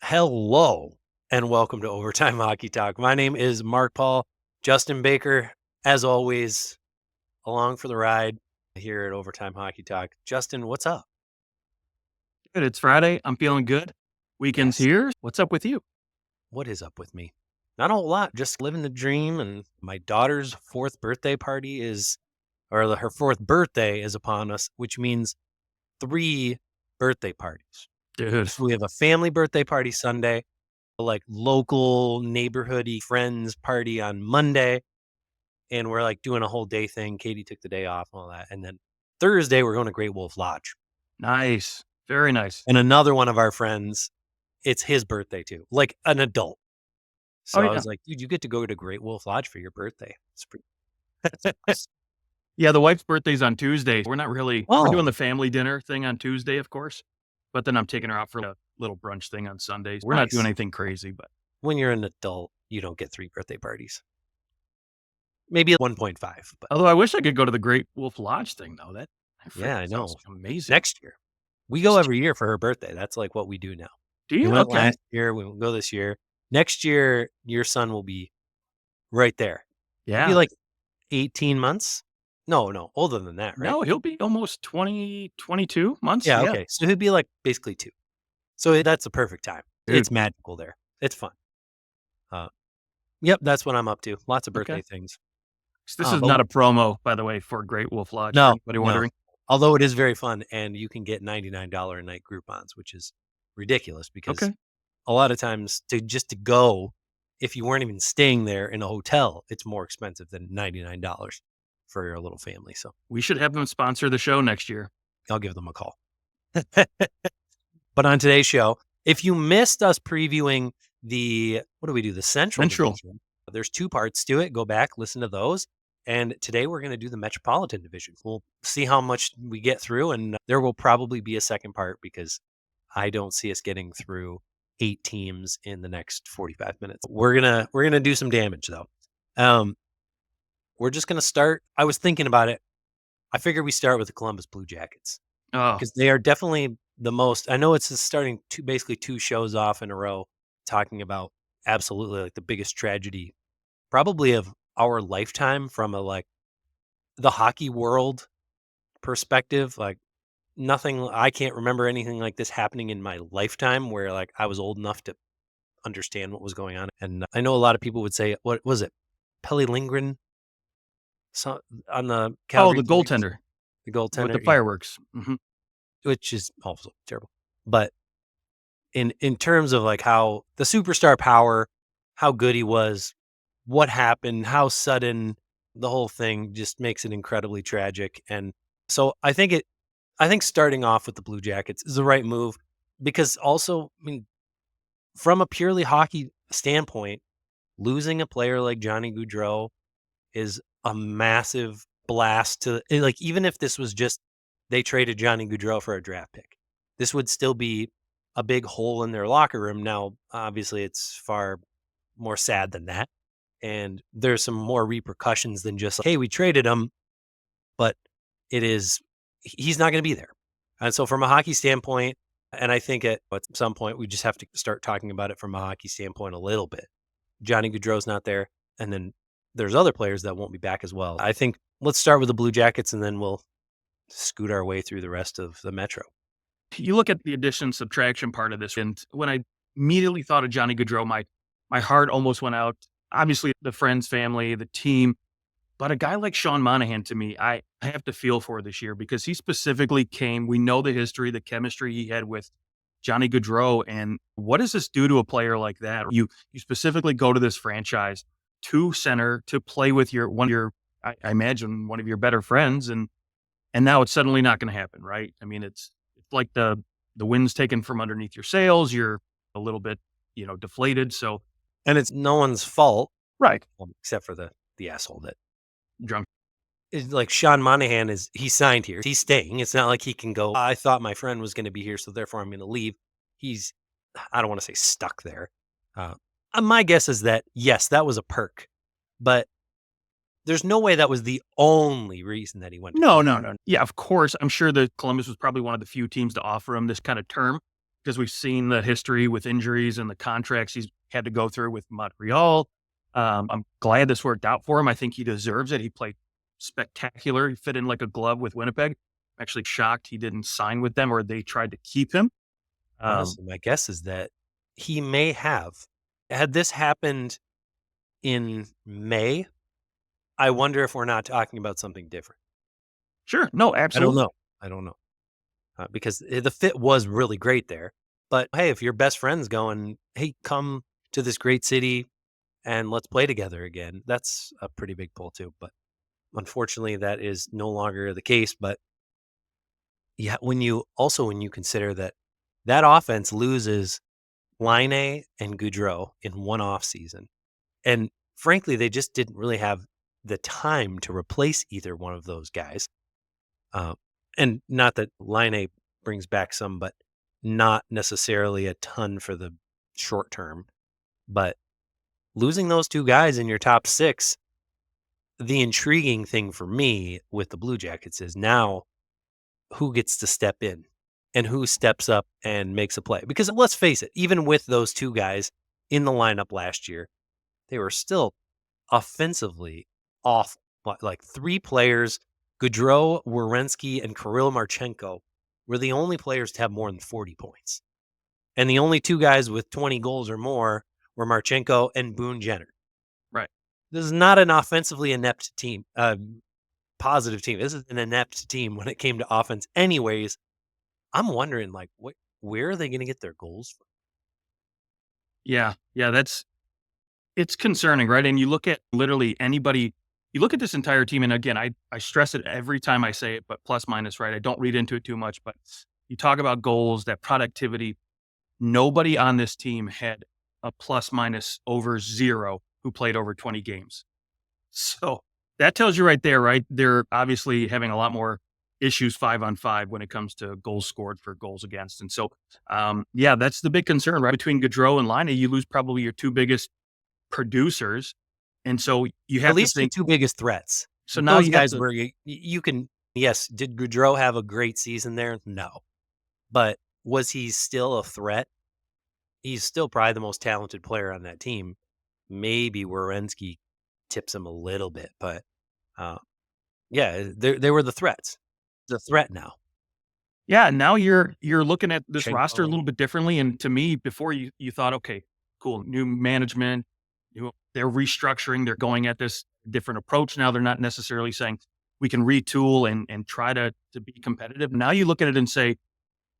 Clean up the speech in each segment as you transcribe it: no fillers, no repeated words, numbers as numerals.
Hello and welcome to Overtime Hockey Talk. My name is Mark Paul. Justin Baker, as always, along for the ride here at Overtime Hockey Talk. Justin, what's up? Good. It's Friday. I'm feeling good. Weekend's Yes. here. What's up with you? What is up with me? Not a whole lot, just living the dream. And my daughter's fourth birthday party her fourth birthday is upon us, which means 3 birthday parties. Dude. So we have a family birthday party Sunday, like local neighborhoody friends party on Monday. And we're like doing a whole day thing. Katie took the day off, all that. And then Thursday, we're going to Great Wolf Lodge. Nice. Very nice. And another one of our friends, it's his birthday too, like an adult. Oh, So I yeah. was like, dude, you get to go to Great Wolf Lodge for your birthday. It's pretty. Yeah, the wife's birthday's on Tuesday. We're Oh, doing the family dinner thing on Tuesday, of course. But then I'm taking her out for a little brunch thing on Sundays. We're not doing nice. anything crazy, but When you're an adult, you don't get 3 birthday parties. Maybe 1.5, but although I wish I could go to the Great Wolf Lodge thing though. That yeah, I freaking sounds know. amazing. Next year. We go every year for her birthday. That's like what we do now. Do We you? went Okay. last year. We won't go this year. Next year, your son will be right there. He'll be Yeah. like 18 months. No, older than that, right? No, he'll be almost 20, 22 months. Yeah, Yeah. okay. So he'll be like basically 2. So that's the perfect time. Dude. It's magical there. It's fun. Uh, yep, that's what I'm up to. Lots of birthday Okay. things. This is But not a promo, by the way, for Great Wolf Lodge for no, anybody no. wondering. Although it is very fun, and you can get $99 a night Groupons, which is ridiculous because Okay. a lot of times to go, if you weren't even staying there in a hotel, it's more expensive than $99 for your little family. So We should have them sponsor the show next year. I'll give them a call. But on today's show, if you missed us previewing what do we do? The Central Division. There's 2 parts to it. Go back, listen to those. And today we're going to do the Metropolitan Division. We'll see how much we get through, and there will probably be a second part because I don't see us getting through 8 teams in the next 45 minutes. We're gonna do some damage though. We're just gonna start. I was thinking about it. I figured we start with the Columbus Blue Jackets Oh, because they are definitely the most. I know it's starting basically 2 shows off in a row talking about absolutely like the biggest tragedy probably of our lifetime from a like the hockey world perspective. Like nothing, I can't remember anything like this happening in my lifetime where like I was old enough to understand what was going on. And I know a lot of people would say, what was it? Pelle Lindgren on the Calgary the Flames, goaltender the with the goaltender, yeah, fireworks. Mhm. which is also terrible. But in terms of like how the superstar power, how good he was, what happened, how sudden the whole thing just makes it incredibly tragic. And so I think starting off with the Blue Jackets is the right move because also, I mean, from a purely hockey standpoint, losing a player like Johnny Gaudreau is a massive blast to like even if this was just they traded Johnny Gaudreau for a draft pick, this would still be a big hole in their locker room. Now, obviously, it's far more sad than that, and there's some more repercussions than just like, hey, we traded him, but he's not going to be there. And so, from a hockey standpoint, and I think at some point we just have to start talking about it from a hockey standpoint a little bit. Johnny Gaudreau's not there, and then there's other players that won't be back as well. I think let's start with the Blue Jackets, and then we'll scoot our way through the rest of the Metro. You look at the addition subtraction part of this, and when I immediately thought of Johnny Gaudreau, my heart almost went out. Obviously, the friends, family, the team, but a guy like Sean Monahan, to me, I have to feel for this year because he specifically came. We know the history, the chemistry he had with Johnny Gaudreau, and what does this do to a player like that? You specifically go to this franchise to center to play with I imagine one of your better friends, and now it's suddenly not going to happen, right? I mean, it's like the wind's taken from underneath your sails. You're a little bit, deflated. So And it's no one's fault, right, except for the asshole that drunk. is like Sean Monahan he signed here. He's staying. It's not like he can go, I thought my friend was going to be here, so therefore I'm going to leave. He's, I don't want to say stuck there. My guess is that, yes, that was a perk, but there's no way that was the only reason that he went to No, Columbus. no, no. Yeah, of course. I'm sure that Columbus was probably one of the few teams to offer him this kind of term because we've seen the history with injuries and the contracts he's had to go through with Montreal. I'm glad this worked out for him. I think he deserves it. He played spectacular. He fit in like a glove with Winnipeg. I'm actually shocked he didn't sign with them or they tried to keep him. Um, Honestly, my guess is that he may have. Had this happened in May, I wonder if we're not talking about something different. sure. No, I don't absolutely. know. I don't know. Because the fit was really great there. But hey, if your best friend's going, hey, come to this great city and let's play together again, that's a pretty big pull too. But unfortunately, that is no longer the case. But yeah, when you consider that that offense loses Line and Goudreau in one off season, and frankly, they just didn't really have the time to replace either one of those guys. Uh, and not that Line brings back some, but not necessarily a ton for the short term. But losing those two guys in your top six, the intriguing thing for me with the Blue Jackets is now who gets to step in and who steps up and makes a play. Because let's face it, even with those two guys in the lineup last year, they were still offensively awful. Like three players, Gaudreau, Werenski, and Kirill Marchenko were the only players to have more than 40 points. And the only two guys with 20 goals or more were Marchenko and Boone Jenner. Right. This is not an offensively inept team, positive team. This is an inept team when it came to offense. Anyways, I'm wondering, like, where are they going to get their goals from? Yeah. Yeah. It's concerning, right? And you look at literally anybody, you look at this entire team, and again, I stress it every time I say it, but plus minus, right? I don't read into it too much, but you talk about goals, that productivity. Nobody on this team had a plus minus over 0 who played over 20 games. So that tells you right there, right? They're obviously having a lot more issues 5-on-5 when it comes to goals scored for goals against. And so, yeah, that's the big concern, right? Between Gaudreau and Line, you lose probably your two biggest producers. And so you At have to least your think, two biggest threats. so now Those you have guys to, were you can yes, did Goudreau have a great season there? No. But was he still a threat? He's still probably the most talented player on that team. Maybe Werenski tips him a little bit, but uh, yeah, they were the threats. The threat now. yeah, now you're looking at this roster a Chenko. little bit differently. And to me, before you thought, okay, cool, new management, they're restructuring, they're going at this different approach. Now they're not necessarily saying we can retool and try to be competitive. Now you look at it and say,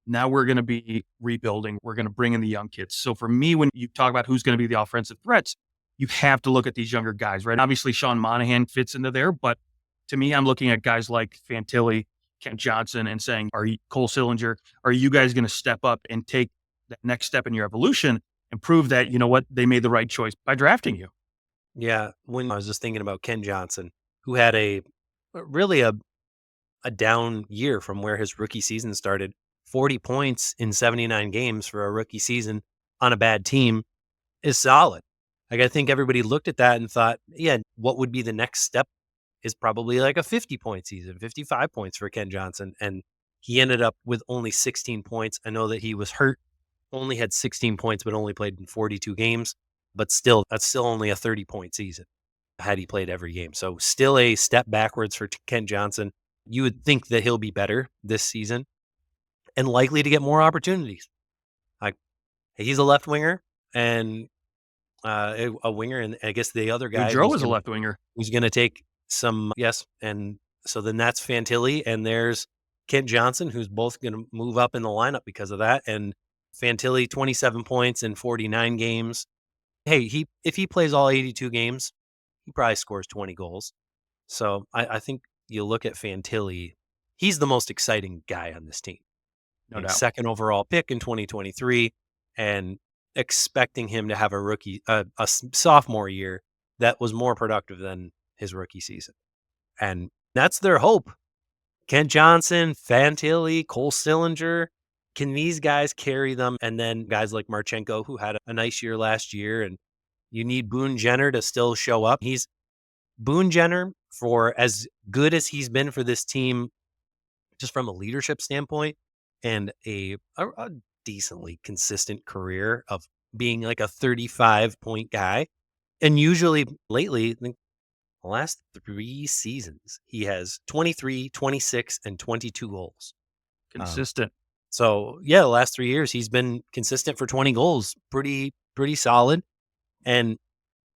now we're going to be rebuilding. We're going to bring in the young kids. So for me, when you talk about who's going to be the offensive threats, you have to look at these younger guys, right? Obviously, Sean Monahan fits into there, but to me, I'm looking at guys like Fantilli, Kent Johnson, and saying, "Are you Cole Sillinger? Are you guys going to step up and take that next step in your evolution and prove that you know what they made the right choice by drafting you?" Yeah, when I was just thinking about Ken Johnson, who had really a down year from where his rookie season started. 40 points in 79 games for a rookie season on a bad team is solid. Like, I think everybody looked at that and thought, yeah, what would be the next step is probably like a 50-point season, 55 points for Ken Johnson. And he ended up with only 16 points. I know that he was hurt, only had 16 points, but only played in 42 games. But still, that's still only a 30-point season had he played every game. So still a step backwards for Ken Johnson. You would think that he'll be better this season and likely to get more opportunities. Like, he's a left winger and a winger, and I guess the other guy Goudreau is a left winger. who's gonna take some yes, and so then that's Fantilli, and there's Kent Johnson, who's both gonna move up in the lineup because of that, and Fantilli, 27 points in 49 games. Hey, he if he plays all 82 games, he probably scores 20 goals. So I think you look at Fantilli, he's the most exciting guy on this team. No doubt. Second overall pick in 2023, and expecting him to have a sophomore year that was more productive than his rookie season. And that's their hope. Kent Johnson, Fantilli, Cole Sillinger. Can these guys carry them? And then guys like Marchenko, who had a nice year last year, and you need Boone Jenner to still show up. He's Boone Jenner, for as good as he's been for this team, just from a leadership standpoint and a decently consistent career of being like a 35-point guy. And usually lately, I think the last 3 seasons, he has 23, 26, and 22 goals. Um, Consistent. so yeah, the last 3 years he's been consistent for 20 goals. Pretty solid. And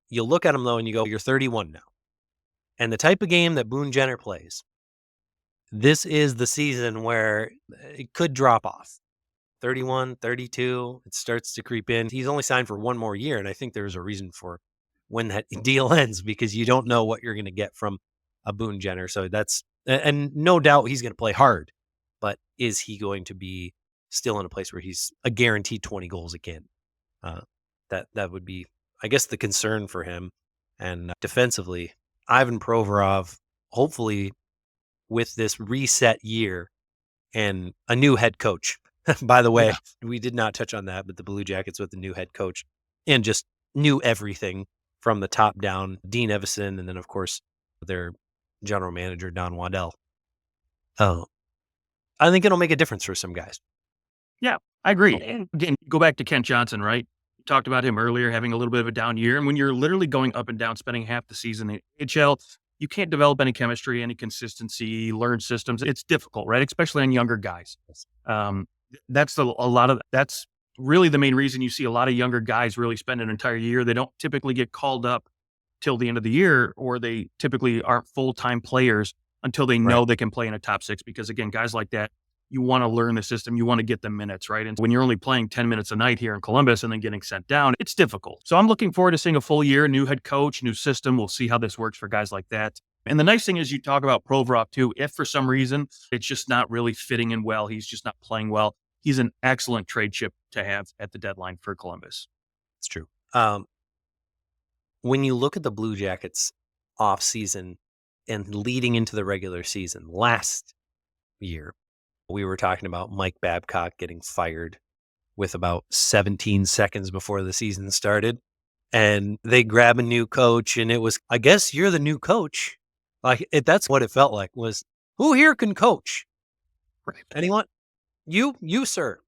you look at him though and you go, you're 31 now. And the type of game that Boone Jenner plays, this is the season where it could drop off. 31, 32, it starts to creep in. He's only signed for one more year, and I think there's a reason for when that deal ends because you don't know what you're going to get from a Boone Jenner. So that's and no doubt he's going to play hard, but is he going to be still in a place where he's a guaranteed 20 goals again? Uh, that would be, I guess, the concern for him. And defensively, Ivan Provorov, hopefully with this reset year and a new head coach. By the way, Yeah. we did not touch on that, but the Blue Jackets with the new head coach and just knew everything from the top down. Dean Evison, and then of course their general manager Don Waddell. Oh, I think it'll make a difference for some guys. Yeah, I agree. And again, go back to Kent Johnson, right? You talked about him earlier having a little bit of a down year. And when you're literally going up and down, spending half the season in the AHL, you can't develop any chemistry, any consistency, learn systems. It's difficult, right? Especially on younger guys. Um, that's really the main reason you see a lot of younger guys really spend an entire year. They don't typically get called up till the end of the year, or they typically aren't full-time players until they Right. know they can play in a top six. Because again, guys like that, you want to learn the system, you want to get the minutes, right? And when you're only playing 10 minutes a night here in Columbus and then getting sent down, it's difficult. So I'm looking forward to seeing a full year, new head coach, new system. We'll see how this works for guys like that. And the nice thing is you talk about Provorov too. If for some reason it's just not really fitting in well, he's just not playing well, he's an excellent trade chip to have at the deadline for Columbus. It's true. When you look at the Blue Jackets off season and leading into the regular season last year, we were talking about Mike Babcock getting fired with about 17 seconds before the season started. And they grab a new coach, and it was, I guess you're the new coach. That's what it felt like was, who here can coach? Right. Anyone? You, sir.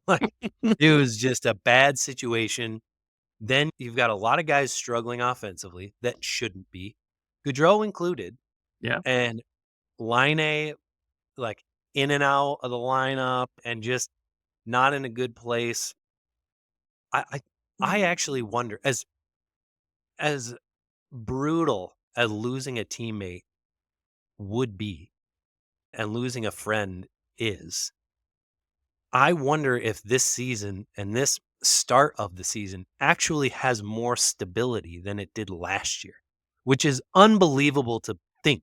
Like, it was just a bad situation. Then you've got a lot of guys struggling offensively that shouldn't be, Gaudreau included, Yeah. and Line like in and out of the lineup and just not in a good place. I I, I actually wonder as brutal as losing a teammate would be and losing a friend is. I wonder if this season and this start of the season actually has more stability than it did last year, which is unbelievable to think.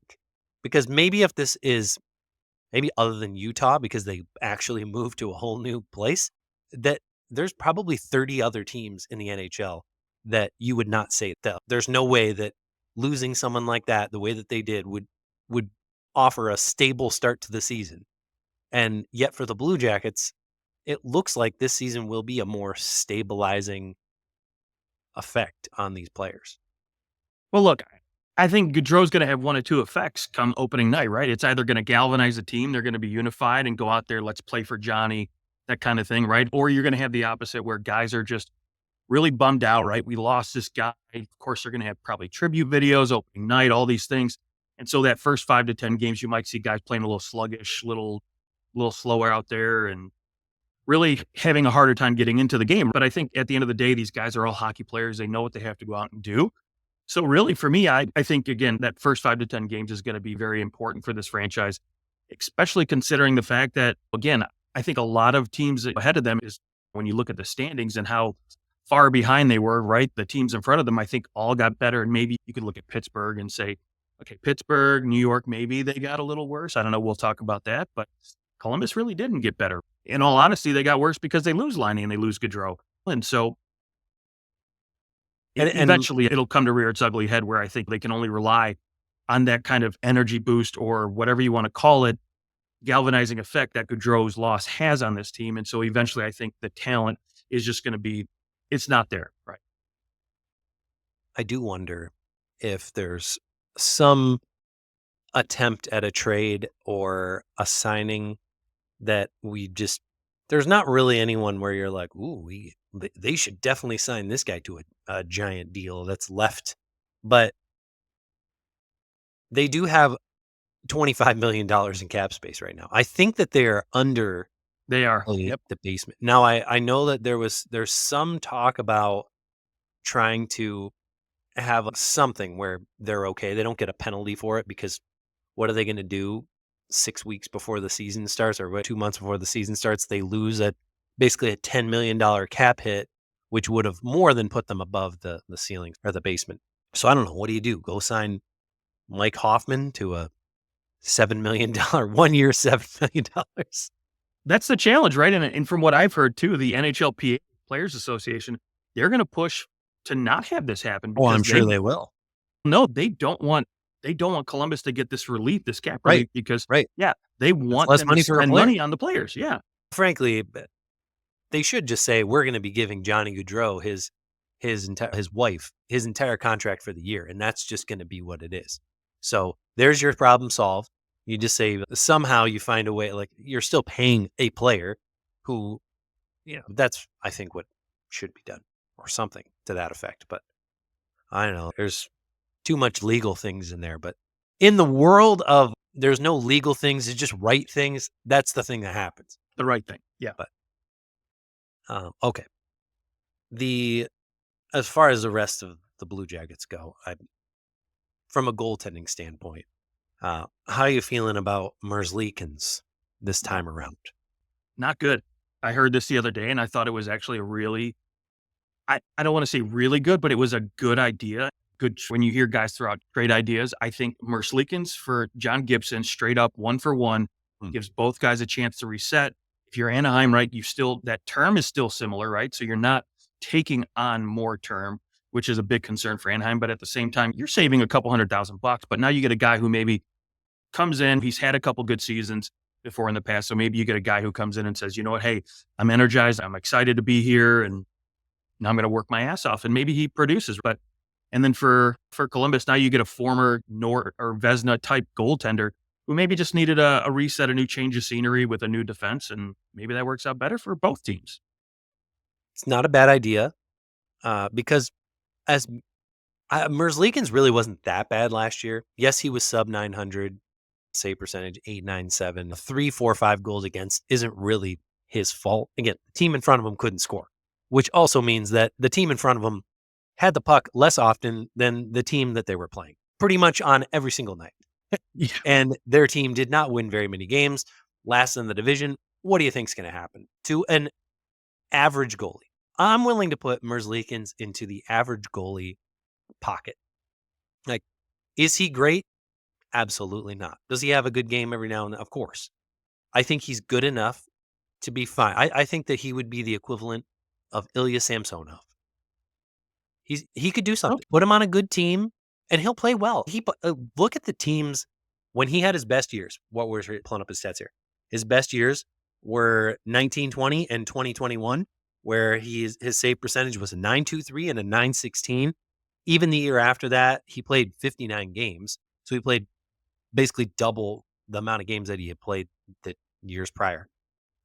Because maybe if this is maybe other than Utah, because they actually moved to a whole new place, that there's probably 30 other teams in the NHL that you would not say that. There's no way that losing someone like that, the way that they did, would offer a stable start to the season. And yet for the Blue Jackets, it looks like this season will be a more stabilizing effect on these players. Well, look, I think Gaudreau's going to have one of two effects come opening night, right? It's either going to galvanize the team, they're going to be unified and go out there, let's play for Johnny, that kind of thing, right? Or you're going to have the opposite where guys are just really bummed out, right? We lost this guy. Of course, they're going to have probably tribute videos, opening night, all these things. And so that first 5 to 10 games, you might see guys playing a little sluggish, little slower out there and really having a harder time getting into the game. But I think at the end of the day, these guys are all hockey players. They know what they have to go out and do. So really for me, I think again, that first 5 to 10 games is going to be very important for this franchise, especially considering the fact that, again, I think a lot of teams ahead of them is when you look at the standings and how far behind they were, right? The teams in front of them, I think all got better. And maybe you could look at Pittsburgh and say, okay, Pittsburgh, New York, maybe they got a little worse. I don't know. We'll talk about that. But Columbus really didn't get better. In all honesty, they got worse because they lose Liney and they lose Gaudreau. And so And eventually it'll come to rear its ugly head where I think they can only rely on that kind of energy boost or whatever you want to call it, galvanizing effect that Gaudreau's loss has on this team. And so eventually I think the talent is just going to be, it's not there. Right. I do wonder if there's some attempt at a trade or a signing that there's not really anyone where you're like, ooh, they should definitely sign this guy to a giant deal that's left. But they do have $25 million in cap space right now. I think that they are under They are. the Yep. basement. Now, I know that there's some talk about trying to have something where they're okay. They don't get a penalty for it because what are they going to do 6 weeks before the season starts or 2 months before the season starts? They lose basically a $10 million cap hit, which would have more than put them above the ceiling or the basement. So I don't know. What do you do? Go sign Mike Hoffman to a $7 million 1 year, $7 million. That's the challenge, right? And from what I've heard too, the NHLPA Players Association, they're going to push to not have this happen Oh, I'm because sure they they will. no, they don't want Columbus to get this relief, this cap Right. relief, because Right. yeah, they It's want less them to money for a spend player. money on the players. Yeah. Frankly, they should just say we're going to be giving Johnny Gaudreau his wife his entire contract for the year, and that's just going to be what it is. So there's your problem solved. You just say somehow you find a way, like you're still paying a player who, that's I think what should be done, or something to that effect. But I don't know. There's too much legal things in there. But in the world of there's no legal things, it's just right things. That's the thing that happens. The right thing. Yeah. But okay. The As far as the rest of the Blue Jackets go, from a goaltending standpoint, how are you feeling about Merzlikins this Wow. time around? Not good. I heard this the other day and I thought it was actually a really I don't want to say really good, but it was a good idea. Good when you hear guys throw out great ideas. I think Merzlikins for John Gibson, straight up 1-for-1, Hmm. gives both guys a chance to reset. If you're Anaheim, right, you still that term is still similar, right? So you're not taking on more term, which is a big concern for Anaheim. But at the same time, you're saving a couple $100,000. But now you get a guy who maybe comes in, he's had a couple good seasons before in the past. So maybe you get a guy who comes in and says, you know what, hey, I'm energized, I'm excited to be here, and now I'm going to work my ass off, and maybe he produces. But and then for Columbus, now you get a former Nor or Vesna type goaltender who maybe just needed a reset, a new change of scenery with a new defense, and maybe that works out better for both teams. It's not a bad idea because as Merzlikins really wasn't that bad last year. Yes, he was sub 900 save percentage, 897, 345 goals against isn't really his fault. Again, the team in front of him couldn't score, which also means that the team in front of him had the puck less often than the team that they were playing, pretty much on every single night. Yeah. And their team did not win very many games, last in the division. What do you think's going to happen to an average goalie? I'm willing to put Merzlikins into the average goalie pocket. Like, is he great? Absolutely not. Does he have a good game every now and then? Of course. I think he's good enough to be fine. I think that he would be the equivalent of Ilya Samsonov. He could do Oh, something. Put him on a good team, and he'll play well. Look at the teams when he had his best years. What was pulling up his stats here? His best years were 1920 and 2021, where his save percentage was a 923 and a 916. Even the year after that, he played 59 games, so he played basically double the amount of games that he had played the years prior.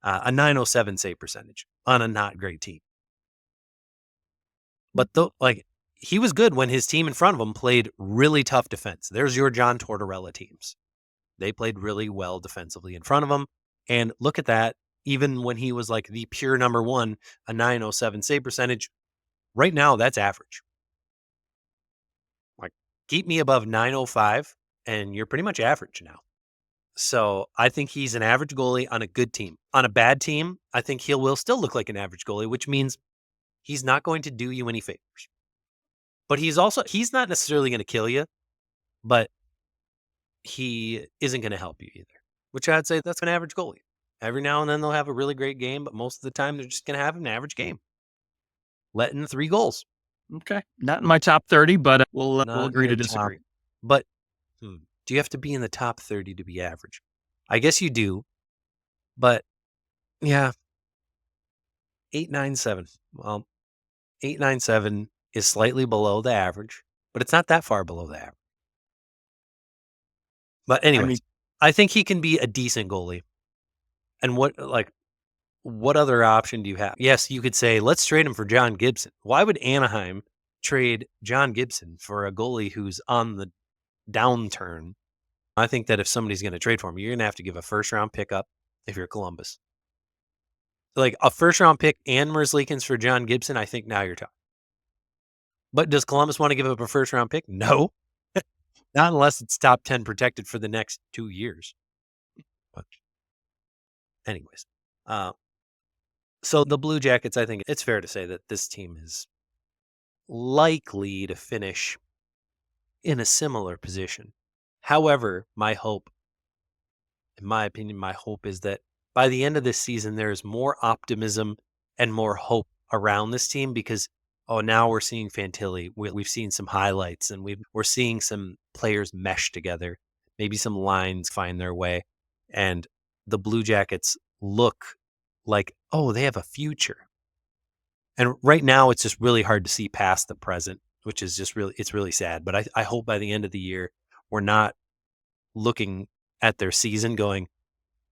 A 907 save percentage on a not great team. But he was good when his team in front of him played really tough defense. There's your John Tortorella teams. They played really well defensively in front of him. And look at that. Even when he was like the pure number one, a 907 save percentage, right now that's average. Like, keep me above 905 and you're pretty much average now. So I think he's an average goalie on a good team. On a bad team, I think he will still look like an average goalie, which means he's not going to do you any favors. But he's not necessarily going to kill you, but he isn't going to help you either, which I'd say that's an average goalie. Every now and then they'll have a really great game, but most of the time they're just going to have an average game. Let in 3 goals. okay. Not in my top 30, but we'll Not agree your to top. disagree. But do you have to be in the top 30 to be average? I guess you do. But yeah, 897. Well, 897 is slightly below the average, but it's not that far below the average. But I mean, anyways, I think he can be a decent goalie. And what other option do you have? Yes, you could say, let's trade him for John Gibson. Why would Anaheim trade John Gibson for a goalie who's on the downturn? I think that if somebody's going to trade for him, you're going to have to give a first-round pickup if you're Columbus. Like a first-round pick and Merzlikins for John Gibson, I think now you're talking. But does Columbus want to give up a first-round pick? No. Not unless it's top 10 protected for the next 2 years. But anyways, so the Blue Jackets, I think it's fair to say that this team is likely to finish in a similar position. However, my hope, in my opinion, my hope is that by the end of this season, there's more optimism and more hope around this team because, now we're seeing Fantilli. We've seen some highlights and we're seeing some players mesh together. Maybe some lines find their way. And the Blue Jackets look like, they have a future. And right now, it's just really hard to see past the present, which is just it's really sad. But I hope by the end of the year, we're not looking at their season going,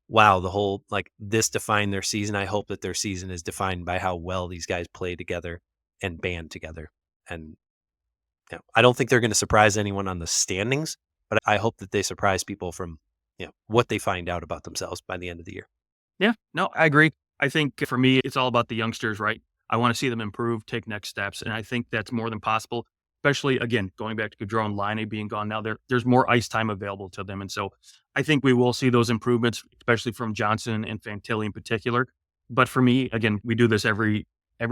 wow, the whole, this defined their season. I hope that their season is defined by how well these guys play together and band together. And I don't think they're going to surprise anyone on the standings, but I hope that they surprise people from, what they find out about themselves by the end of the year. Yeah, no, I agree. I think for me, it's all about the youngsters, right? I want to see them improve, take next steps. And I think that's more than possible, especially, again, going back to Gaudreau and Line being gone now, there's more ice time available to them. And so I think we will see those improvements, especially from Johnson and Fantilli in particular. But for me, again, we do this every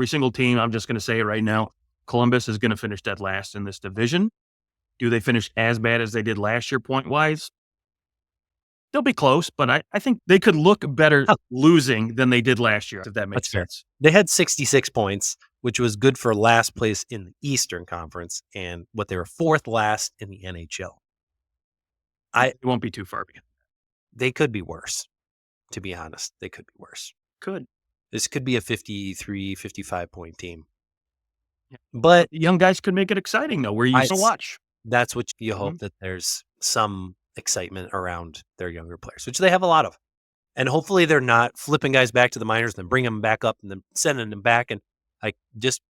single team. I'm just going to say it right now. Columbus is going to finish dead last in this division. Do they finish as bad as they did last year point-wise? They'll be close, but I think they could look better Oh, losing than they did last year, if that that's makes fair. sense. They had 66 points, which was good for last place in the Eastern Conference, and what they were fourth last in the NHL. It won't be too far behind. They could be worse, to be honest. They could be worse. Could. This could be a 53, 55-point team. Yeah. But Young guys could make it exciting, though, where you I can s watch. that's what you Mhm. hope, that there's some excitement around their younger players, which they have a lot of. And hopefully they're not flipping guys back to the minors, then bringing them back up and then sending them back. And just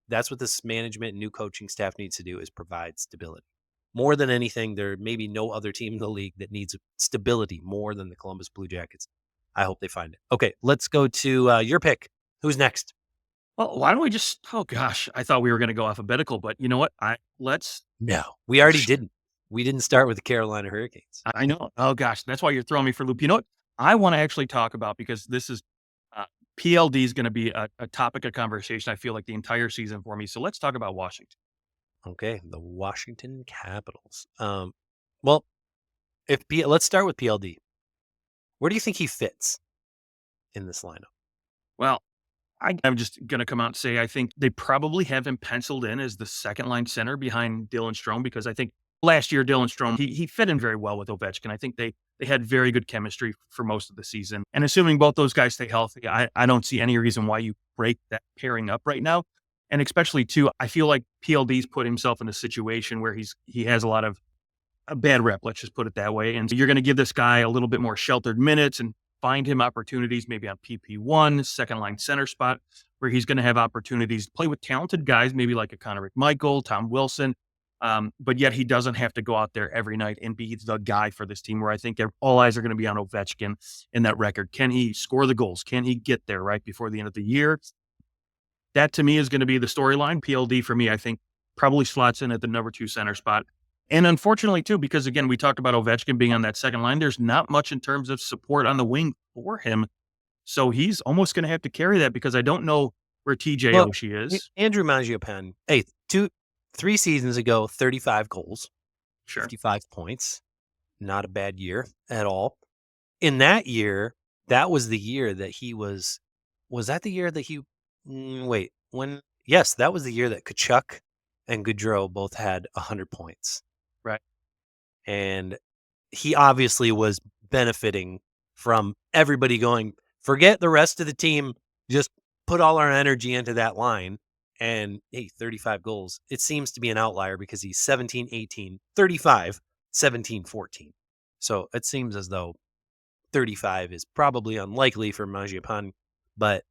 that's what this management and new coaching staff needs to do, is provide stability. More than anything, there may be no other team in the league that needs stability more than the Columbus Blue Jackets. I hope they find it. Okay, let's go to your pick. Who's next? Well, why don't we just oh gosh, I thought we were gonna go alphabetical, but you know what? Let's No, we already didn't. We didn't start with the Carolina Hurricanes. I know. Oh gosh, that's why you're throwing me for a loop. You know what? I wanna actually talk about because this is PLD is gonna be a topic of conversation, I feel like the entire season for me. So let's talk about Washington. Okay, the Washington Capitals. Well, let's start with PLD. Where do you think he fits in this lineup? Well, I'm just going to come out and say I think they probably have him penciled in as the second line center behind Dylan Strome because I think last year Dylan Strome he fit in very well with Ovechkin. I think they had very good chemistry for most of the season. And assuming both those guys stay healthy, I don't see any reason why you break that pairing up right now. And especially too, I feel like PLD's put himself in a situation where he has a lot of a bad rep, let's just put it that way. And so you're going to give this guy a little bit more sheltered minutes and find him opportunities maybe on PP1, second line center spot, where he's going to have opportunities to play with talented guys, maybe like a Connor McMichael, Tom Wilson. But yet he doesn't have to go out there every night and be the guy for this team where I think all eyes are going to be on Ovechkin in that record. Can he score the goals? Can he get there right before the end of the year? That to me is going to be the storyline. PLD for me, I think probably slots in at the number 2 center spot. And unfortunately, too, because again, we talked about Ovechkin being on that second line, there's not much in terms of support on the wing for him. So he's almost going to have to carry that because I don't know where TJ Well, Oshie is. Andrew Mangiapane, 3 seasons ago, 35 goals, Sure. 55 points. Not a bad year at all. In that year, that was the year that he was that the year that he, yes, that was the year that Kachuk and Gaudreau both had 100 points. Right. And he obviously was benefiting from everybody going, forget the rest of the team, just put all our energy into that line. And 35 goals. It seems to be an outlier because he's 17, 18, 35, 17, 14. So it seems as though 35 is probably unlikely for Mangiapane. But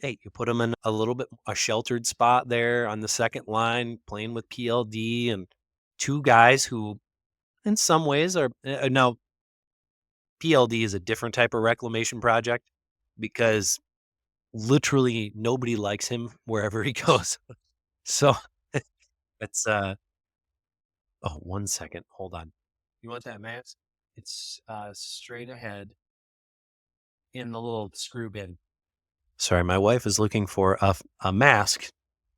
hey, you put him in a little bit a sheltered spot there on the second line, playing with PLD and two guys who, in some ways, are now PLD is a different type of reclamation project because literally nobody likes him wherever he goes. So it's oh, 1 second. Hold on. You want that mask? It's straight ahead in the little screw bin. Sorry, my wife is looking for a mask,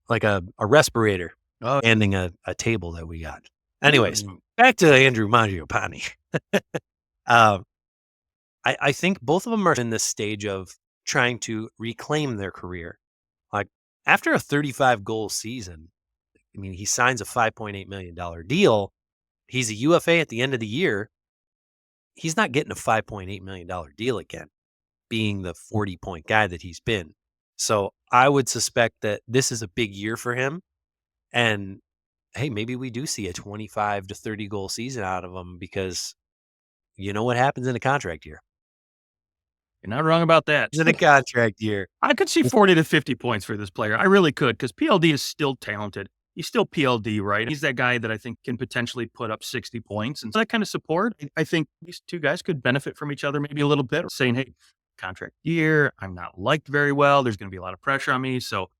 like a respirator, Oh, handing a table that we got. Anyways, mm. back to Andrew Mangiapane. um, I think both of them are in this stage of trying to reclaim their career. Like after a 35 goal season, I mean, he signs a $5.8 million deal. He's a UFA at the end of the year. He's not getting a $5.8 million deal again, being the 40-point guy that he's been. So I would suspect that this is a big year for him. And hey, maybe we do see a 25 to 30 goal season out of him because you know what happens in a contract year. You're not wrong about that. He's in a contract year. I could see 40 to 50 points for this player. I really could, because PLD is still talented. He's still PLD, right? He's that guy that I think can potentially put up 60 points. And so that kind of support, I think these two guys could benefit from each other maybe a little bit, saying, hey, contract year, I'm not liked very well. There's going to be a lot of pressure on me. So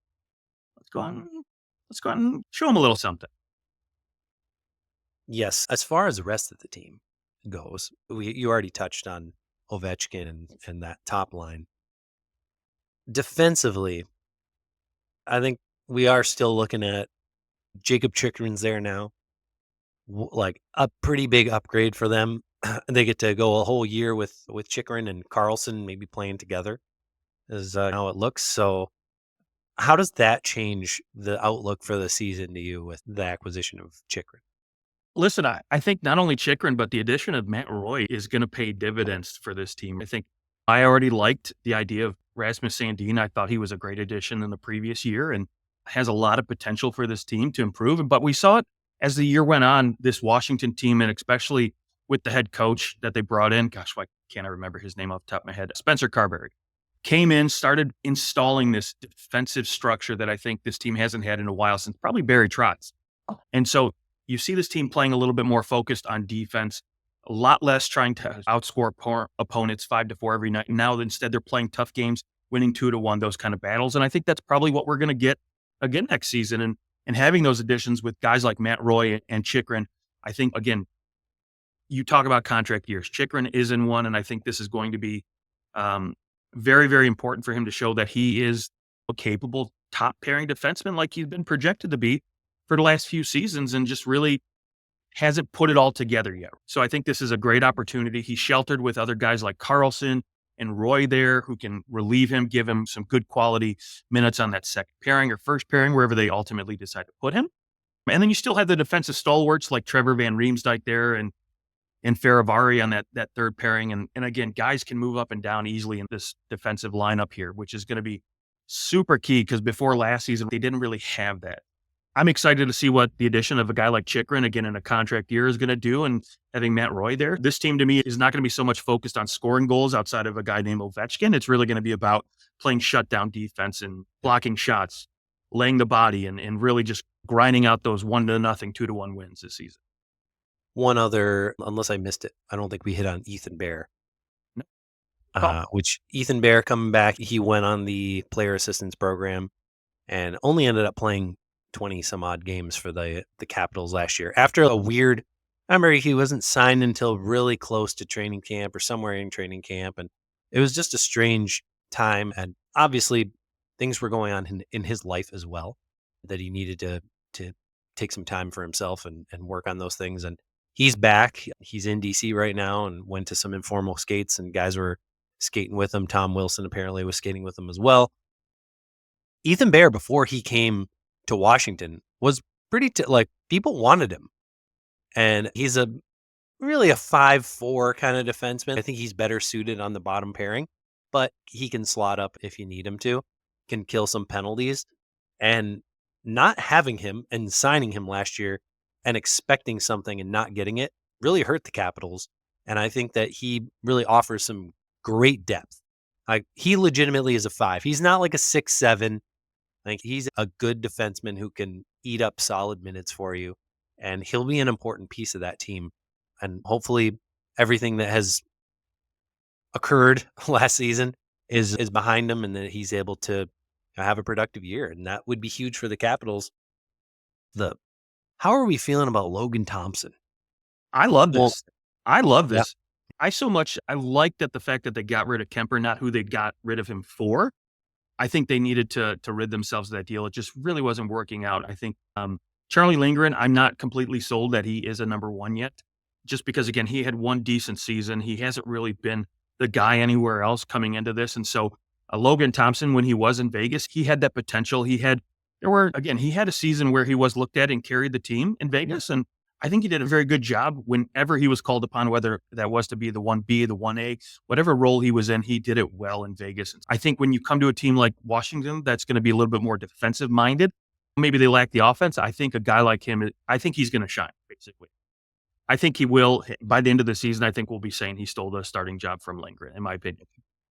let's go on. Let's go out and show him a little something. Yes, as far as the rest of the team goes, you already touched on Ovechkin and that top line. Defensively, I think we are still looking at Jacob Chikrin's there now. Like a pretty big upgrade for them. They get to go a whole year with Chikrin and Carlson maybe playing together is how it looks. So how does that change the outlook for the season to you with the acquisition of Chikrin? Listen, I think not only Chikrin, but the addition of Matt Roy is going to pay dividends for this team. I think I already liked the idea of Rasmus Sandin. I thought he was a great addition in the previous year and has a lot of potential for this team to improve. But we saw it as the year went on, this Washington team, and especially with the head coach that they brought in. Gosh, why can't I remember his name off the top of my head? Spencer Carberry came in, started installing this defensive structure that I think this team hasn't had in a while since probably Barry Trotz. And so you see this team playing a little bit more focused on defense, a lot less trying to outscore opponents 5-4 every night. Now, instead, they're playing tough games, winning 2-1, those kind of battles. And I think that's probably what we're going to get again next season. And having those additions with guys like Matt Roy and Chikrin, I think, again, you talk about contract years. Chikrin is in one, and I think this is going to be very, very important for him to show that he is a capable top pairing defenseman like he's been projected to be for the last few seasons and just really hasn't put it all together yet. So I think this is a great opportunity. He's sheltered with other guys like Carlson and Roy there who can relieve him, give him some good quality minutes on that second pairing or first pairing, wherever they ultimately decide to put him. And then you still have the defensive stalwarts like Trevor Van Riemsdyk there and Faravari on that third pairing. And again, guys can move up and down easily in this defensive lineup here, which is going to be super key because before last season, they didn't really have that. I'm excited to see what the addition of a guy like Chikrin, again, in a contract year is going to do. And having Matt Roy there, this team to me is not going to be so much focused on scoring goals outside of a guy named Ovechkin. It's really going to be about playing shutdown defense and blocking shots, laying the body, and really just grinding out those 1-0, 2-1 wins this season. One other, unless I missed it, I don't think we hit on Ethan Bear. Which Ethan Bear coming back, he went on the player assistance program and only ended up playing 20 some odd games for the Capitals last year. After a weird, I remember he wasn't signed until really close to training camp or somewhere in training camp. And it was just a strange time. And obviously things were going on in his life as well, that he needed to take some time for himself and work on those things. And he's back. He's in DC right now and went to some informal skates and guys were skating with him. Tom Wilson apparently was skating with him as well. Ethan Bear, before he came to Washington, was pretty like people wanted him, and he's really a 5'4" kind of defenseman. I think he's better suited on the bottom pairing, but he can slot up if you need him to, can kill some penalties. And not having him and signing him last year and expecting something and not getting it really hurt the Capitals. And I think that he really offers some great depth Like, he legitimately is a 5. He's not like a 6, 7. Like, he's a good defenseman who can eat up solid minutes for you, and he'll be an important piece of that team. And hopefully everything that has occurred last season is behind him and that he's able to have a productive year, and that would be huge for the Capitals. The How are we feeling about Logan Thompson? I love Well, this. I love yeah, this. I like that the fact that they got rid of Kemper, not who they got rid of him for. I think they needed to rid themselves of that deal. It just really wasn't working out. I think Charlie Lindgren, I'm not completely sold that he is a number one yet, just because again he had one decent season. He hasn't really been the guy anywhere else coming into this, and so Logan Thompson, when he was in Vegas, he had that potential. He had a season where he was looked at and carried the team in Vegas, and I think he did a very good job whenever he was called upon, whether that was to be the 1B, the 1A, whatever role he was in, he did it well in Vegas. And I think when you come to a team like Washington, that's going to be a little bit more defensive minded. Maybe they lack the offense. I think a guy like him, I think he's going to shine, basically. I think he will. By the end of the season, I think we'll be saying he stole the starting job from Lindgren, in my opinion.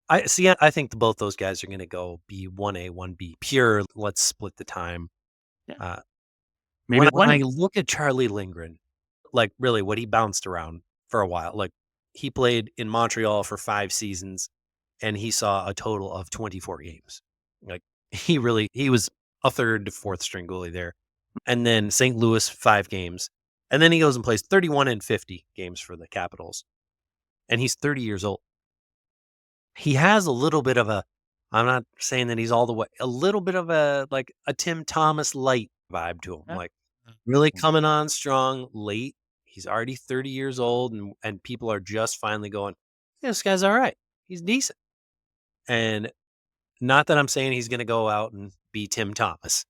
I see. I think both those guys are going to go be 1A, 1B, pure. Let's split the time. Yeah. Uh, Maybe when why I not? look at Charlie Lindgren, like really what he bounced around for a while, like he played in Montreal for 5 seasons and he saw a total of 24 games. Like he was a third to fourth string goalie there. And then St. Louis, 5 games. And then he goes and plays 31 and 50 games for the Capitals. And he's 30 years old. He has a little bit of I'm not saying that he's all the way, a little bit of like a Tim Thomas light vibe to him. Yeah. Like really coming on strong late. He's already 30 years old and people are just finally going, yeah, this guy's all right. He's decent. And not that I'm saying he's going to go out and be Tim Thomas,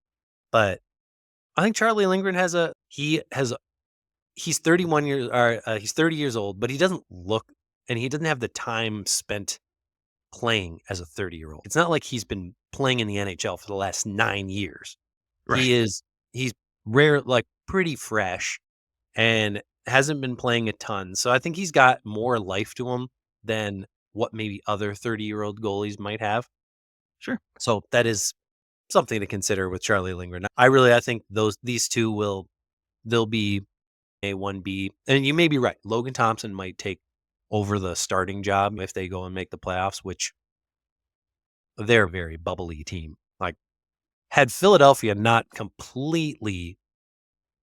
but I think Charlie Lindgren he's 31 years or he's 30 years old, but he doesn't look and he doesn't have the time spent playing as a 30-year-old. It's not like he's been playing in the NHL for the last 9 years. Right. He's rare, like pretty fresh and hasn't been playing a ton. So I think he's got more life to him than what maybe other 30-year-old goalies might have. Sure. So that is something to consider with Charlie Lindgren. I think these two they'll be a 1B. And you may be right. Logan Thompson might take over the starting job if they go and make the playoffs, which they're a very bubbly team. Like had Philadelphia not completely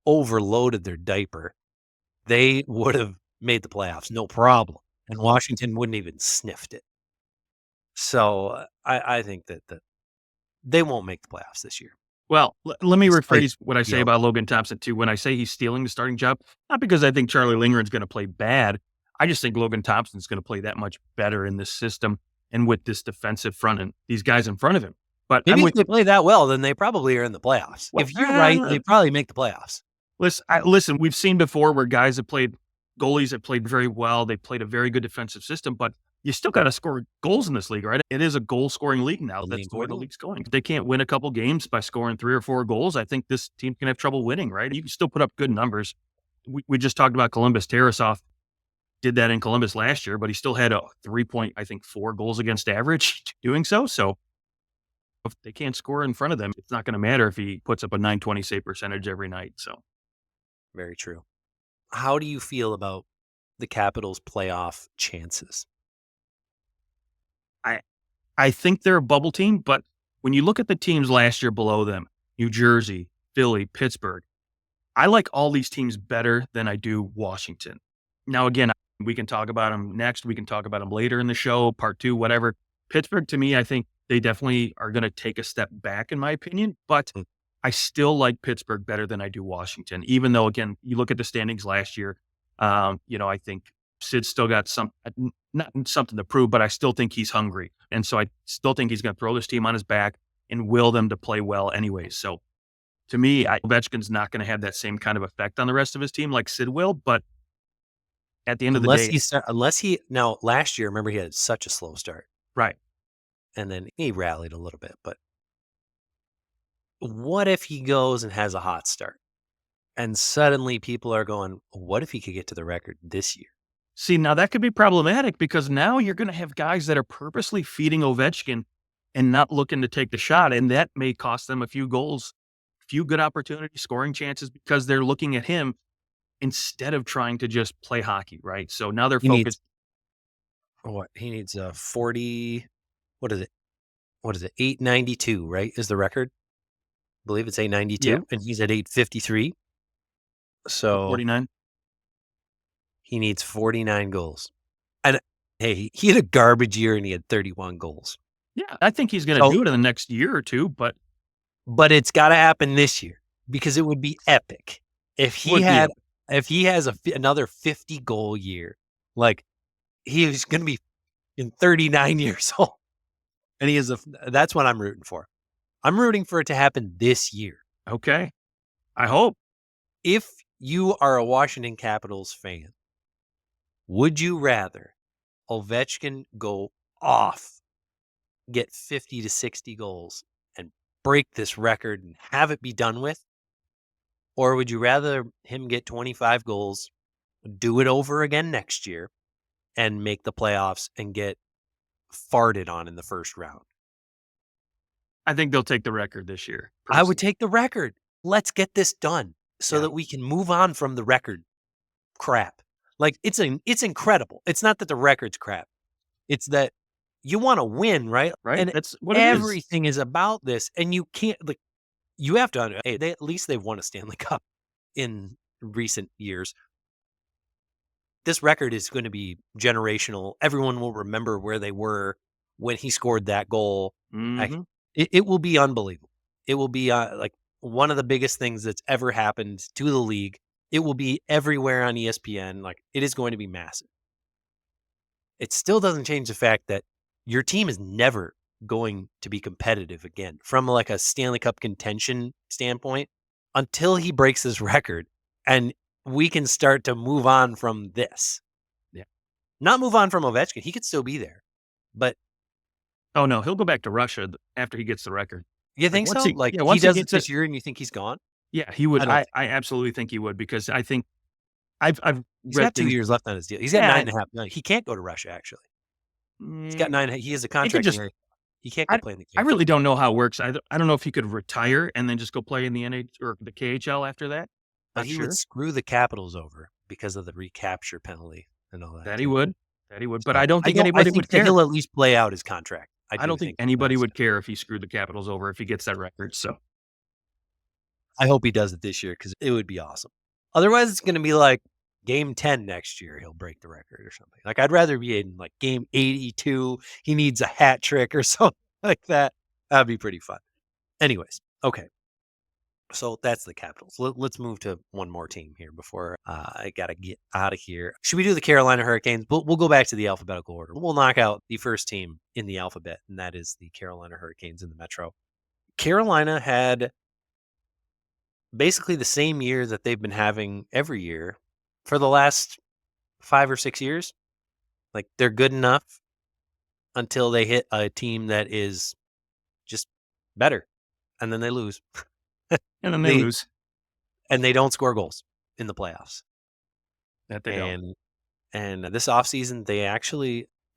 overloaded their diaper, they would have made the playoffs, no problem. And Washington wouldn't even sniffed it. So I think that they won't make the playoffs this year, Well, let me despite rephrase what I say the about Logan Thompson too. When I say he's stealing the starting job, not because I think Charlie Lindgren's going to play bad. I just think Logan Thompson's going to play that much better in this system and with this defensive front and these guys in front of him. But I'm maybe if with they play that well, then they probably are in the playoffs. well, If you're right, they probably make the playoffs. listen. We've seen before where guys have played goalies have played very well. They played a very good defensive system, but you still got to score goals in this league, right? It is a goal scoring league now. Really That's the way the important. league's going. If they can't win a couple games by scoring 3 or 4 goals, I think this team can have trouble winning, right? You can still put up good numbers. We just talked about Columbus. Tarasoff did that in Columbus last year, but he still had a 3 point, I think, 4 goals against average doing so. So if they can't score in front of them, it's not going to matter if he puts up a 920 save percentage every night. So Very true. How do you feel about the Capitals' playoff chances? I I think they're a bubble team, but when you look at the teams last year below them, New Jersey, Philly, Pittsburgh, I like all these teams better than I do Washington. Now, again, we can talk about them next. We can talk about them later in the show, part two, whatever. Pittsburgh, to me, I think they definitely are going to take a step back, in my opinion, but Mm. I still like Pittsburgh better than I do Washington, even though, again, you look at the standings last year. I think Sid's still got not something to prove, but I still think he's hungry. And so I still think he's going to throw this team on his back and will them to play well anyways. So to me, Ovechkin's not going to have that same kind of effect on the rest of his team like Sid will. But at the end of the day, Unless he now last year, remember he had such a slow start right. and then he rallied a little bit. But what if he goes and has a hot start and suddenly people are going, what if he could get to the record this year? See, now that could be problematic because now you're going to have guys that are purposely feeding Ovechkin and not looking to take the shot. And that may cost them a few goals, few good opportunities, scoring chances because they're looking at him instead of trying to just play hockey, right? So now they're He needs focused. what? He needs a 40. What is it? What is it? 892, right? Is the record? I believe it's Yeah, 892, and he's at 853. So 49. he needs 49 goals. And hey, he had a garbage year and he had 31 goals. Yeah, I think he's going to So, do it in the next year or two, but but it's got to happen this year because it would be epic if he would be had it. if he has another 50 goal year. Like he is going to be in 39 years old, and he is that's what I'm rooting for. I'm rooting for it to happen this year. Okay. I hope. If you are a Washington Capitals fan, would you rather Ovechkin go off, get 50 to 60 goals, and break this record and have it be done with? Or would you rather him get 25 goals, do it over again next year, and make the playoffs and get farted on in the first round? I think they'll take the record this year, I would personally. take the record. Let's get this done so Yeah. that we can move on from the record crap. Like it's incredible. It's not that the record's crap. It's that you want to win, right? Right? And That's what it is. everything is about this. And you can't like you have to hey, at least they've won a Stanley Cup in recent years. This record is going to be generational. Everyone will remember where they were when he scored that goal. Like, Mhm. it will be unbelievable. It will be like one of the biggest things that's ever happened to the league. It will be everywhere on ESPN. Like it is going to be massive. It still doesn't change the fact that your team is never going to be competitive again from like a Stanley Cup contention standpoint until he breaks his record and we can start to move on from this. Yeah. Not move on from Ovechkin. He could still be there. But Oh, no, he'll go back to Russia after he gets the record. you Like, think so? Like he once he does it gets it this year and you think he's gone? yeah, he would. I don't think I absolutely think he would because I think I've he's read got 2 things. years left on his deal. He's got Yeah, 9.5 million. He can't go to Russia actually. He's got mm, 9 he has a he could contract just here. He can't go I play in the I KHL. really don't know how it works. I don't know if he could retire and then just go play in the NH or the KHL after that. But Not he would sure. screw the Capitals over because of the recapture penalty and all that That he too. would. That he would, but So, I don't think I anybody think would that care. he'll at least play out his contract. I I do don't think think he'll play out anybody his would contract. care if he screwed the Capitals over if he gets that record, so I hope he does it this year because it would be awesome. Otherwise, it's gonna be like game 10 next year, he'll break the record or something. Like, I'd rather be in, like, game 82, he needs a hat trick or something like that. That'd be pretty fun. Anyways, okay. So that's the Capitals. Let's move to one more team here before I got to get out of here. Should we do the Carolina Hurricanes? We'll go back to the alphabetical order. We'll knock out the first team in the alphabet, and that is the Carolina Hurricanes in the Metro. Carolina had basically the same year that they've been having every year for the last 5 or 6 years. Like they're good enough until they hit a team that is just better, and then they lose. and then they They lose. and they don't score goals in the playoffs. That they don't. And this offseason,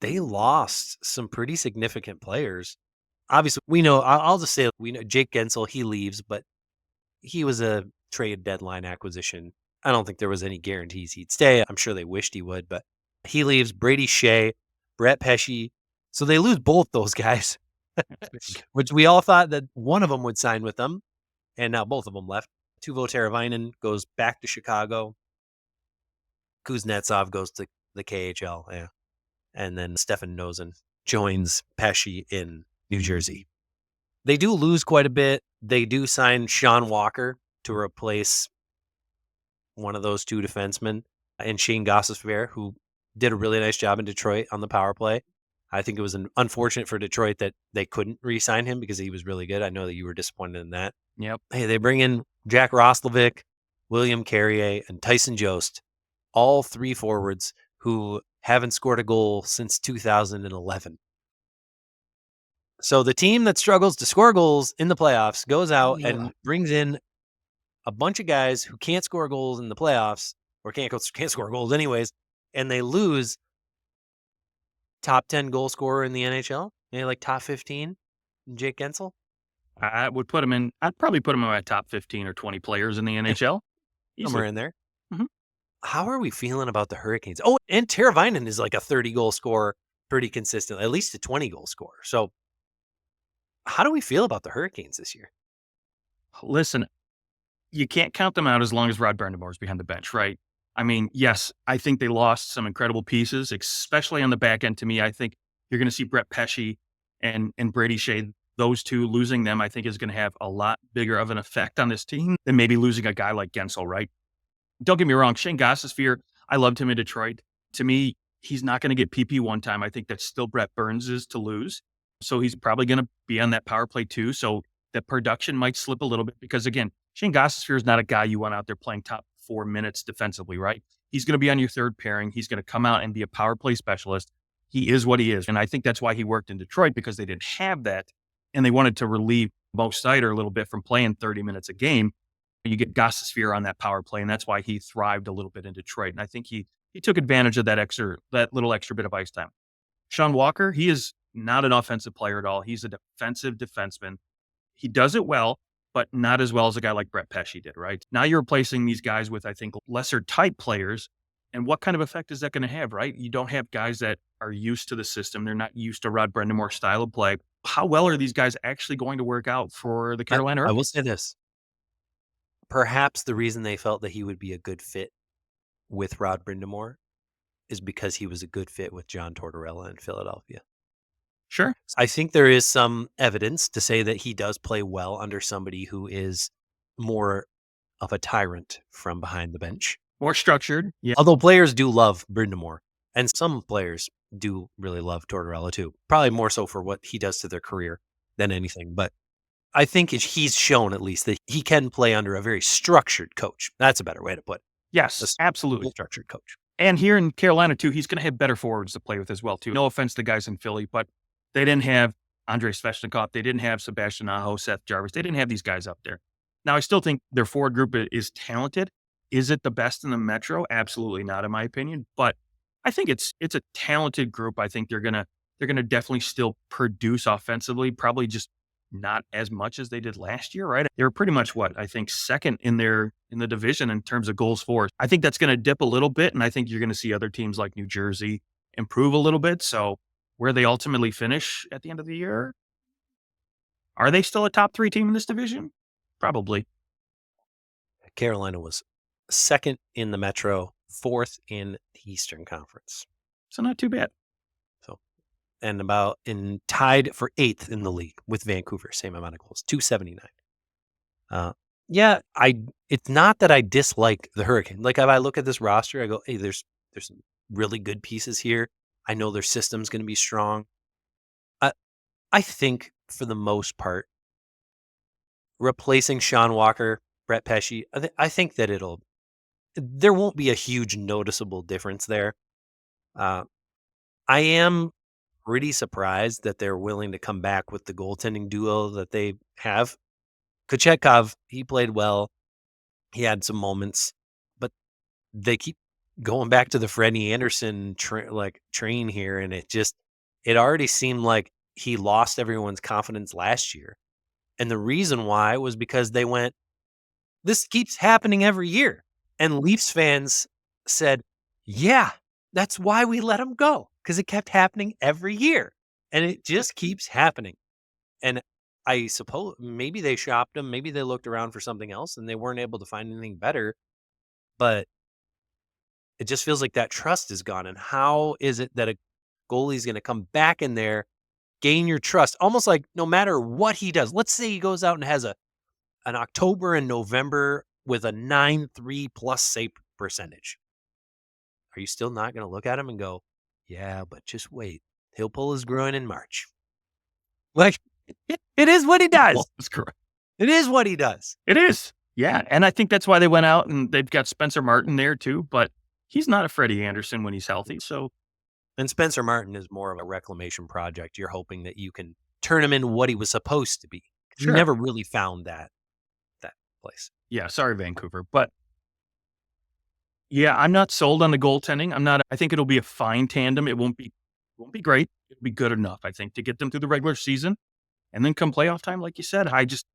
they lost some pretty significant players. Obviously, we know I'll just say we know Jake Gensel, he leaves, but he was a trade deadline acquisition. I don't think there was any guarantees he'd stay. I'm sure they wished he would, but he leaves. Brady Shea, Brett Pesce. So they lose both those guys, That's big. which we all thought that one of them would sign with them, and now both of them left. Tuvo Teravainen goes back to Chicago. Kuznetsov goes to the KHL, yeah. And then Stefan Nosen joins Pesce in New Jersey. They do lose quite a bit. They do sign Sean Walker to replace one of those two defensemen and Shane Gossespierre, who did a really nice job in Detroit on the power play. I think it was unfortunate for Detroit that they couldn't re-sign him because he was really good. I know that you were disappointed in that. Yep. Hey, they bring in Jack Roslovic, William Carrier, and Tyson Jost, all three forwards who haven't scored a goal since 2011. So the team that struggles to score goals in the playoffs goes out Yeah. and brings in a bunch of guys who can't score goals in the playoffs or can't score goals anyways, and they lose top 10 goal scorer in the NHL, maybe like top 15, Jake Gensel. I would put him in. I'd probably put him in my top 15 or 20 players in the NHL Somewhere easily. in there. Mhm. How are we feeling about the Hurricanes? Oh, and Teravainen is like a 30 goal scorer pretty consistently, at least a 20 goal scorer. So, how do we feel about the Hurricanes this year? Listen, you can't count them out as long as Rod Brind'Amour's behind the bench, right? I mean, yes, I think they lost some incredible pieces, especially on the back end. To me, I think you're going to see Brett Pesce and Brady Shea. Those two losing them, I think, is going to have a lot bigger of an effect on this team than maybe losing a guy like Gensel, right? Don't get me wrong, Shane Gostisbehere, I loved him in Detroit. To me, he's not going to get PP one time. I think that's still Brett Burns' to lose. So he's probably going to be on that power play too. So the production might slip a little bit because again, Shane Gostisbehere is not a guy you want out there playing top 4 minutes defensively, right? He's going to be on your third pairing. He's going to come out and be a power play specialist. He is what he is. And I think that's why he worked in Detroit because they didn't have that. And they wanted to relieve Mo Seider a little bit from playing 30 minutes a game. You get Gostisbehere on that power play, and that's why he thrived a little bit in Detroit. And I think he took advantage of that little extra bit of ice time. Sean Walker, he is not an offensive player at all. He's a defensive defenseman. He does it well, but not as well as a guy like Brett Pesce did, right? Now you're replacing these guys with, I think, lesser type players. And what kind of effect is that going to have, right? You don't have guys that are used to the system. They're not used to Rod Brind'Amour's style of play. How well are these guys actually going to work out for the I, Carolina I will Hurricanes? say this. Perhaps the reason they felt that he would be a good fit with Rod Brind'Amour is because he was a good fit with John Tortorella in Philadelphia. Sure. I think there is some evidence to say that he does play well under somebody who is more of a tyrant from behind the bench. More structured. Yeah. Although players do love Brind'Amour, and some players do really love Tortorella too. Probably more so for what he does to their career than anything. But I think he's shown at least that he can play under a very structured coach. That's a better way to put it. A Yes, absolutely. structured coach. And here in Carolina too, he's going to have better forwards to play with as well too. No offense to guys in Philly, but they didn't have Andrei Svechnikov. They didn't have Sebastian Aho, Seth Jarvis. They didn't have these guys up there. Now, I still think their forward group is talented. Is it the best in the Metro? Absolutely not, in my opinion. But I think it's a talented group. I think they're gonna definitely still produce offensively. Probably just not as much as they did last year, right? They were pretty much what I think second in the division in terms of goals for. I think that's going to dip a little bit, and I think you're going to see other teams like New Jersey improve a little bit. So where they ultimately finish at the end of the year, are they still a top 3 team in this division? Probably. Carolina was second in the Metro, fourth in the Eastern Conference. So not too bad. So, and tied for eighth in the league with Vancouver, same amount of goals, 279. Yeah, it's not that I dislike the Hurricane. Like if I look at this roster, I go, hey, there's some really good pieces here. I know their system's going to be strong. I think for the most part, replacing Sean Walker, Brett Pesce, I think that there won't be a huge noticeable difference there. I am pretty surprised that they're willing to come back with the goaltending duo that they have. Kochetkov, he played well. He had some moments, but they keep going back to the Freddie Anderson train here, and it already seemed like he lost everyone's confidence last year. And the reason why was because they went, this keeps happening every year. And Leafs fans said, yeah, that's why we let him go, because it kept happening every year. And it just keeps happening. And I suppose maybe they shopped him. Maybe they looked around for something else and they weren't able to find anything better. But it just feels like that trust is gone. And how is it that a goalie is going to come back in there, gain your trust, almost like no matter what he does? Let's say he goes out and has an October and November with a 9.3 plus save percentage. Are you still not going to look at him and go, yeah, but just wait. He'll pull his groin in March. Like, it is what he does. That's correct. It is what he does. It is. Yeah. And I think that's why they went out and they've got Spencer Martin there too, but he's not a Freddie Anderson when he's healthy. So, and Spencer Martin is more of a reclamation project. You're hoping that you can turn him into what he was supposed to be. Sure. You never really found that place. Yeah. Sorry, Vancouver. But Yeah, I'm not sold on the goaltending. I think it'll be a fine tandem. It won't be great. It'll be good enough, I think, to get them through the regular season. And then come playoff time, like you said, I just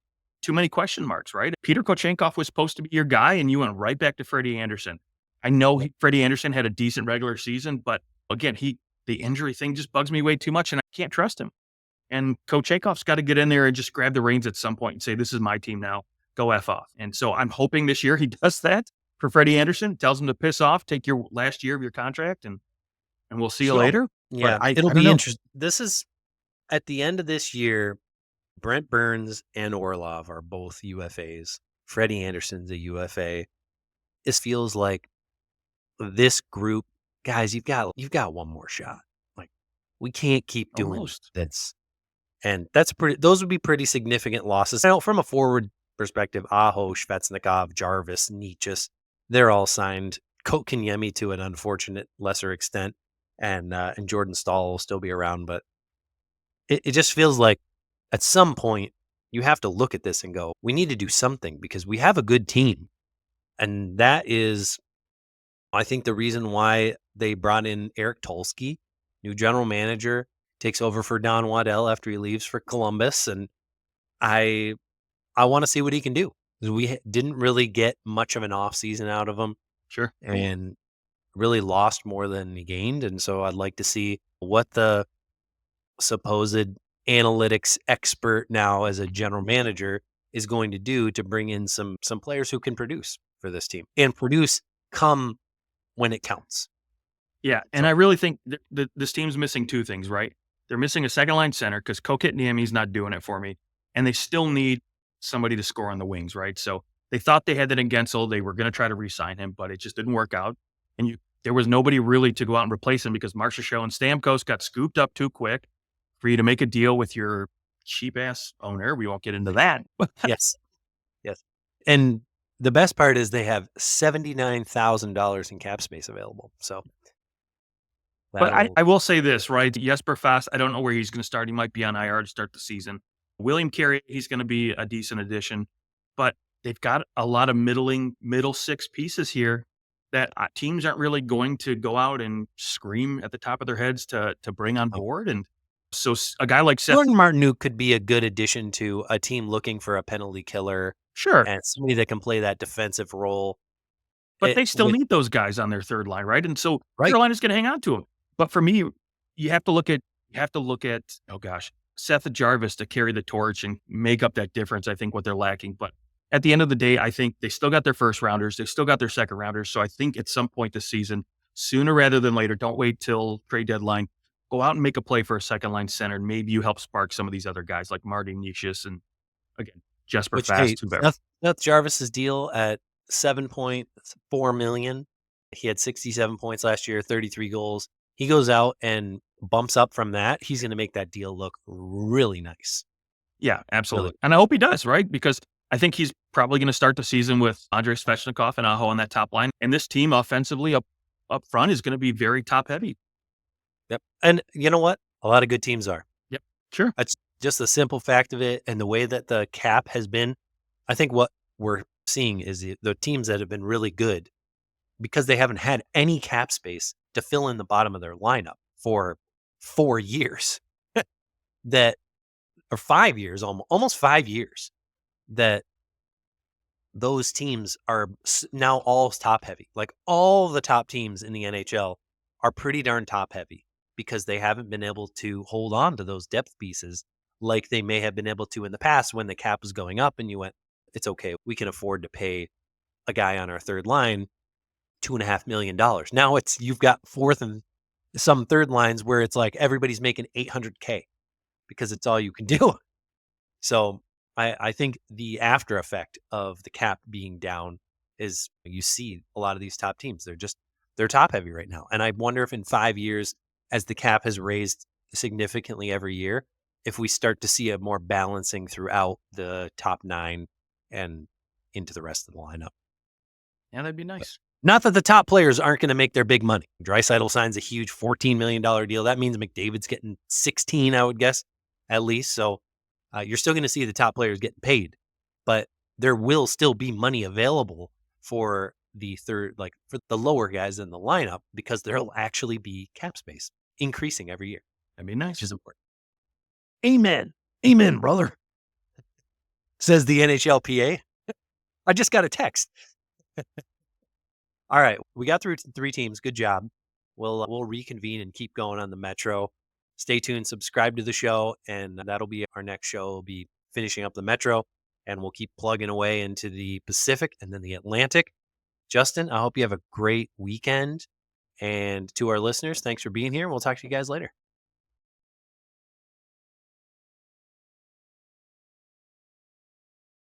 too many question marks, right? Peter Kochenkov was supposed to be your guy, and you went right back to Freddie Anderson. I know Freddie Anderson had a decent regular season, but again, the injury thing just bugs me way too much, and I can't trust him. And Kochenkov's got to get in there and just grab the reins at some point and say, "This is my team now. Go f off." And so I'm hoping this year he does that for Freddie Anderson. Tells him to piss off, take your last year of your contract, and we'll see you So, later. But yeah, I it'll I don't be know. interesting. This is at the end of this year, Brent Burns and Orlov are both UFAs. Freddie Anderson's a UFA. This feels like this group, guys, you've got one more shot. Like, we can't keep doing Almost. this. And those would be pretty significant losses. Now, from a forward perspective, Aho, Svechnikov, Jarvis, Nietzsche, they're all signed. Kotkaniemi to an unfortunate lesser extent, and Jordan Stahl will still be around. But it just feels like at some point you have to look at this and go, we need to do something because we have a good team. And that is, I think, the reason why they brought in Eric Tulsky, new general manager, takes over for Don Waddell after he leaves for Columbus. And I I want to see what he can do. 'Cause didn't really get much of an offseason out of him Sure. and really lost more than he gained. And so I'd like to see what the supposed analytics expert now as a general manager is going to do to bring in some players who can produce for this team and produce come when it counts. Yeah, and So I really think this team's missing 2 things, right? They're missing a second line center because Kokit not doing it for me, and they still need somebody to score on the wings, right? So they thought they had that in Gensel. They were going to try to re-sign him, but it just didn't work out. And there was nobody really to go out and replace him because Marchessault and Stamkos got scooped up too quick for you to make a deal with your cheap ass owner. We won't get into that, but yes, yes. And the best part is they have $79,000 in cap space available. So I, that'll I will say this, right? Jesper Fast, I don't know where he's going to start. He might be on IR to start the season. William Carey, he's going to be a decent addition, but they've got a lot of middle six pieces here that teams aren't really going to go out and scream at the top of their heads to bring on board. And so a guy like Seth, Jordan Martinook could be a good addition to a team looking for a penalty killer sure, and somebody that can play that defensive role. but they still With need those guys on their third line, right? And so right, Carolina's going to hang on to him. But for me, you have to look at oh gosh, Seth Jarvis to carry the torch and make up that difference. I think what they're lacking, but at the end of the day, I think they still got their first rounders, they still got their second rounders. So I think at some point this season, sooner rather than later, don't wait till trade deadline. Go out and make a play for a second line center, and maybe you help spark some of these other guys like Marty Nicias and again Jesper which hey, Fast, whoever. Seth Jarvis's deal at 7.4 million. He had 67 points last year, 33 goals. He goes out and bumps up from that. He's going to make that deal look really nice. Yeah, Really, absolutely. And I hope he does, right? Because I think he's probably going to start the season with Andrei Svechnikov and Aho on that top line. And this team offensively up front is going to be very top heavy. yep. And you know what? A lot of good teams are. Yep. Sure. That's just the simple fact of it, and the way that the cap has been. I think what we're seeing is the teams that have been really good because they haven't had any cap space to fill in the bottom of their lineup for 4 years, that or 5 years, almost 5 years, that those teams are now all top heavy. Like, all the top teams in the NHL are pretty darn top heavy because they haven't been able to hold on to those depth pieces like they may have been able to in the past when the cap was going up and you went, it's okay, we can afford to pay a guy on our third line $2.5 million. Now you've got fourth and some third lines where it's like everybody's making $800K because it's all you can do. So I think the after effect of the cap being down is you see a lot of these top teams. They're top heavy right now. And I wonder if in 5 years, as the cap has raised significantly every year, if we start to see a more balancing throughout the top 9 and into the rest of the lineup. Yeah, that'd be nice. Not that the top players aren't going to make their big money. Draisaitl signs a huge $14 million deal. That means McDavid's getting 16, I would guess, at least. So you're still going to see the top players getting paid, but there will still be money available for the third, like for the lower guys in the lineup, because there'll actually be cap space increasing every year, That'd be nice. which is important. Amen. Amen, brother. Says the NHLPA. I just got a text. All right, we got through 3 teams. Good job. We'll reconvene and keep going on the Metro. Stay tuned, subscribe to the show, and that'll be our next show. We'll be finishing up the Metro, and we'll keep plugging away into the Pacific and then the Atlantic. Justin, I hope you have a great weekend. And to our listeners, thanks for being here. We'll talk to you guys later.